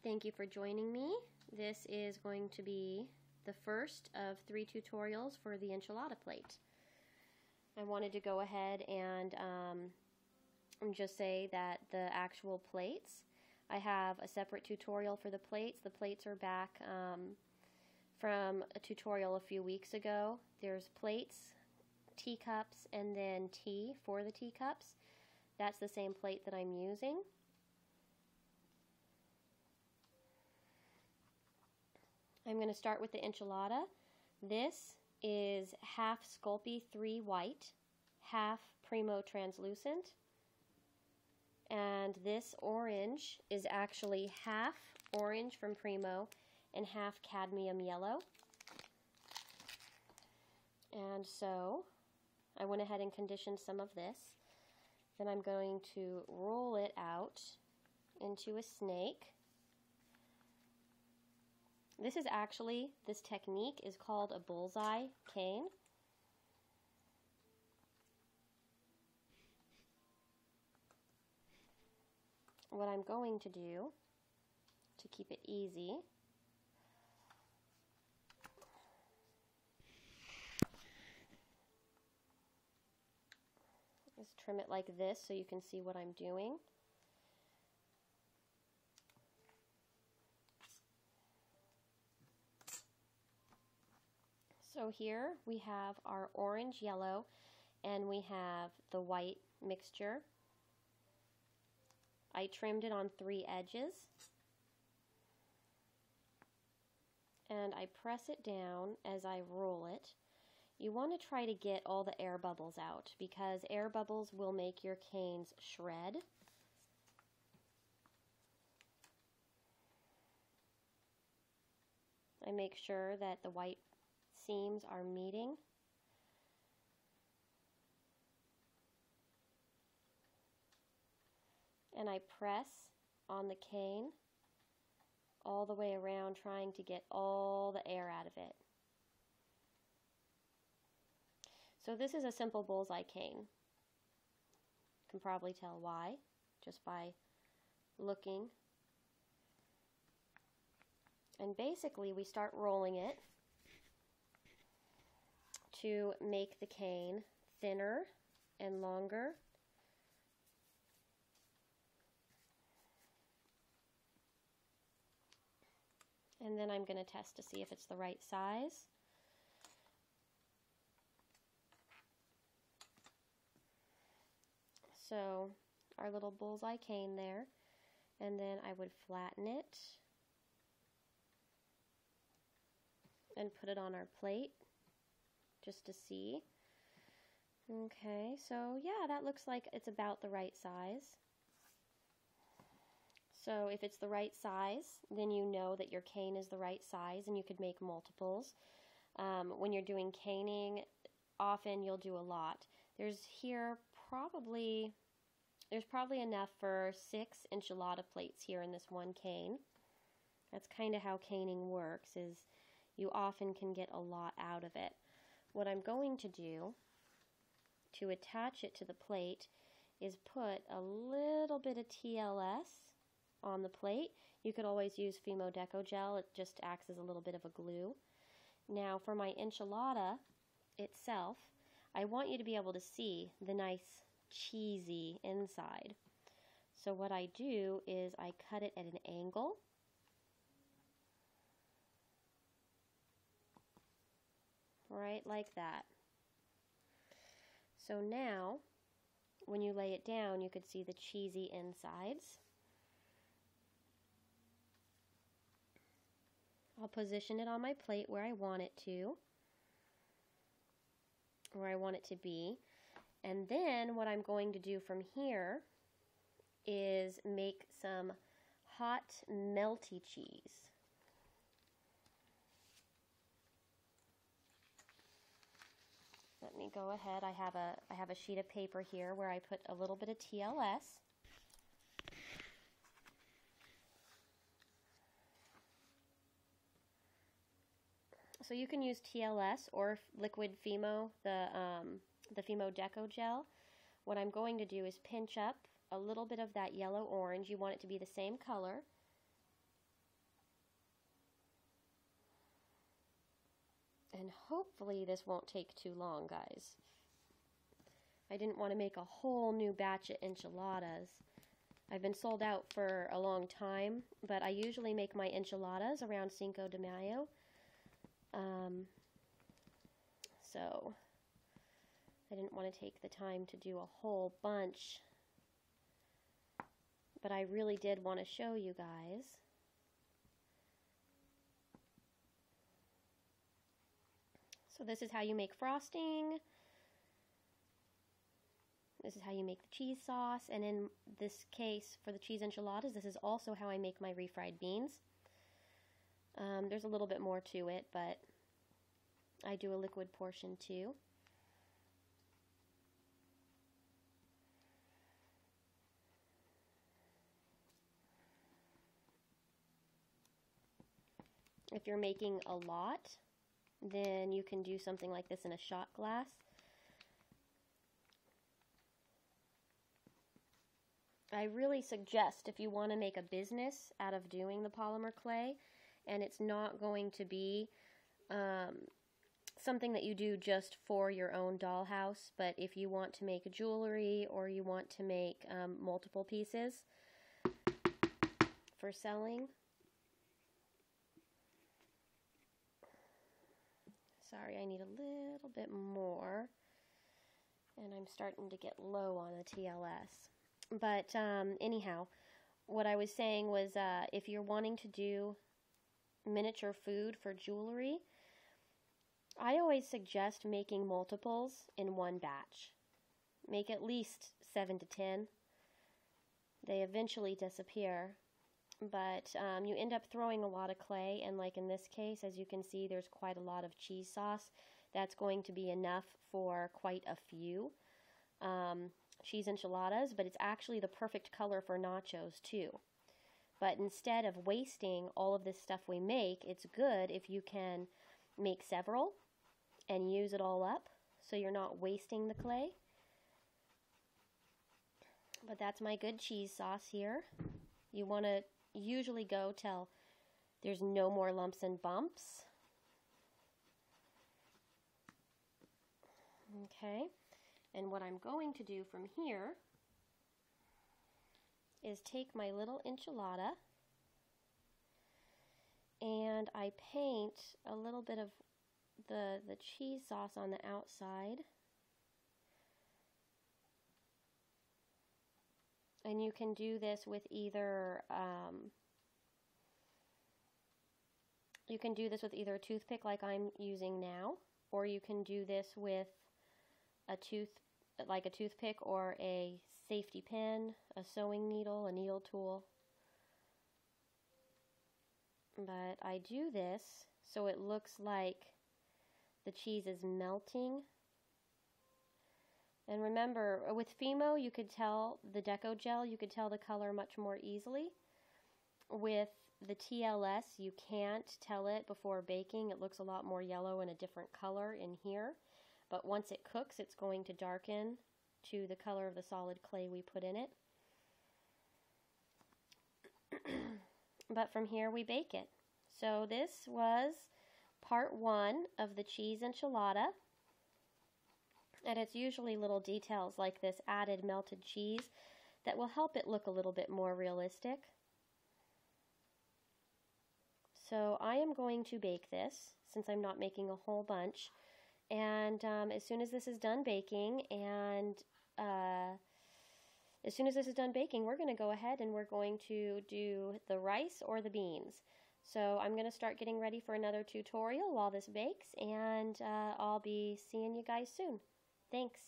Thank you for joining me. This is going to be the first of 3 tutorials for the enchilada plate. I wanted to go ahead and just say that the actual plates, I have a separate tutorial for the plates. The plates are back from a tutorial a few weeks ago. There's plates, teacups, and then tea for the teacups. That's the same plate that I'm using. I'm going to start with the enchilada. This is half Sculpey 3 white, half Primo translucent, and this orange is actually half orange from Primo and half cadmium yellow. And so I went ahead and conditioned some of this. Then I'm going to roll it out into a snake. This technique is called a bullseye cane. What I'm going to do to keep it easy is trim it like this so you can see what I'm doing. So here we have our orange, yellow, and we have the white mixture. I trimmed it on 3 edges, and I press it down as I roll it. You want to try to get all the air bubbles out because air bubbles will make your canes shred. I make sure that the white seams are meeting. And I press on the cane all the way around, trying to get all the air out of it. So this is a simple bullseye cane. You can probably tell why just by looking. And basically we start rolling it to make the cane thinner and longer. And then I'm going to test to see if it's the right size. So our little bullseye cane there, and then I would flatten it and put it on our plate just to see. Okay, so yeah, that looks like it's about the right size. So if it's the right size, then you know that your cane is the right size and you could make multiples. When you're doing caning, often you'll do a lot. There's probably enough for 6 enchilada plates here in this one cane. That's kind of how caning works, is you often can get a lot out of it. What I'm going to do to attach it to the plate is put a little bit of TLS on the plate. You could always use Fimo Deco Gel, it just acts as a little bit of a glue. Now for my enchilada itself, I want you to be able to see the nice cheesy inside. So what I do is I cut it at an angle. Right like that. So now, when you lay it down, you could see the cheesy insides. I'll position it on my plate where I want it to, where I want it to be. And then what I'm going to do from here is make some hot melty cheese. Let me go ahead. I have a sheet of paper here where I put a little bit of TLS. So you can use TLS or liquid Fimo, the Fimo Deco Gel. What I'm going to do is pinch up a little bit of that yellow-orange. You want it to be the same color. And hopefully this won't take too long, guys. I didn't want to make a whole new batch of enchiladas. I've been sold out for a long time, but I usually make my enchiladas around Cinco de Mayo. So I didn't want to take the time to do a whole bunch, but I really did want to show you guys. So this is how you make frosting. This is how you make the cheese sauce. And in this case, for the cheese enchiladas, this is also how I make my refried beans. There's a little bit more to it, but I do a liquid portion too. If you're making a lot, then you can do something like this in a shot glass. I really suggest, if you want to make a business out of doing the polymer clay, and it's not going to be something that you do just for your own dollhouse, but if you want to make jewelry or you want to make multiple pieces for selling. Sorry, I need a little bit more, and I'm starting to get low on the TLS. But anyhow, what I was saying was if you're wanting to do miniature food for jewelry, I always suggest making multiples in one batch. Make at least 7 to 10. They eventually disappear, but you end up throwing a lot of clay, and like in this case, as you can see, there's quite a lot of cheese sauce. That's going to be enough for quite a few cheese enchiladas, but it's actually the perfect color for nachos too. But instead of wasting all of this stuff we make, it's good if you can make several and use it all up so you're not wasting the clay. But that's my good cheese sauce here. You want to usually go till there's no more lumps and bumps. Okay, and what I'm going to do from here is take my little enchilada and I paint a little bit of the cheese sauce on the outside. And you can do this with either a toothpick like I'm using now, or you can do this with a toothpick or a safety pin, a sewing needle, a needle tool. But I do this so it looks like the cheese is melting. And remember, with Fimo, you could tell the Deco Gel, you could tell the color much more easily. With the TLS, you can't tell it before baking. It looks a lot more yellow and a different color in here. But once it cooks, it's going to darken to the color of the solid clay we put in it. But from here, we bake it. So this was part 1 of the cheese enchilada. And it's usually little details like this added melted cheese that will help it look a little bit more realistic. So I am going to bake this since I'm not making a whole bunch. And as soon as this is done baking, we're going to go ahead and we're going to do the rice or the beans. So I'm going to start getting ready for another tutorial while this bakes, and I'll be seeing you guys soon. Thanks.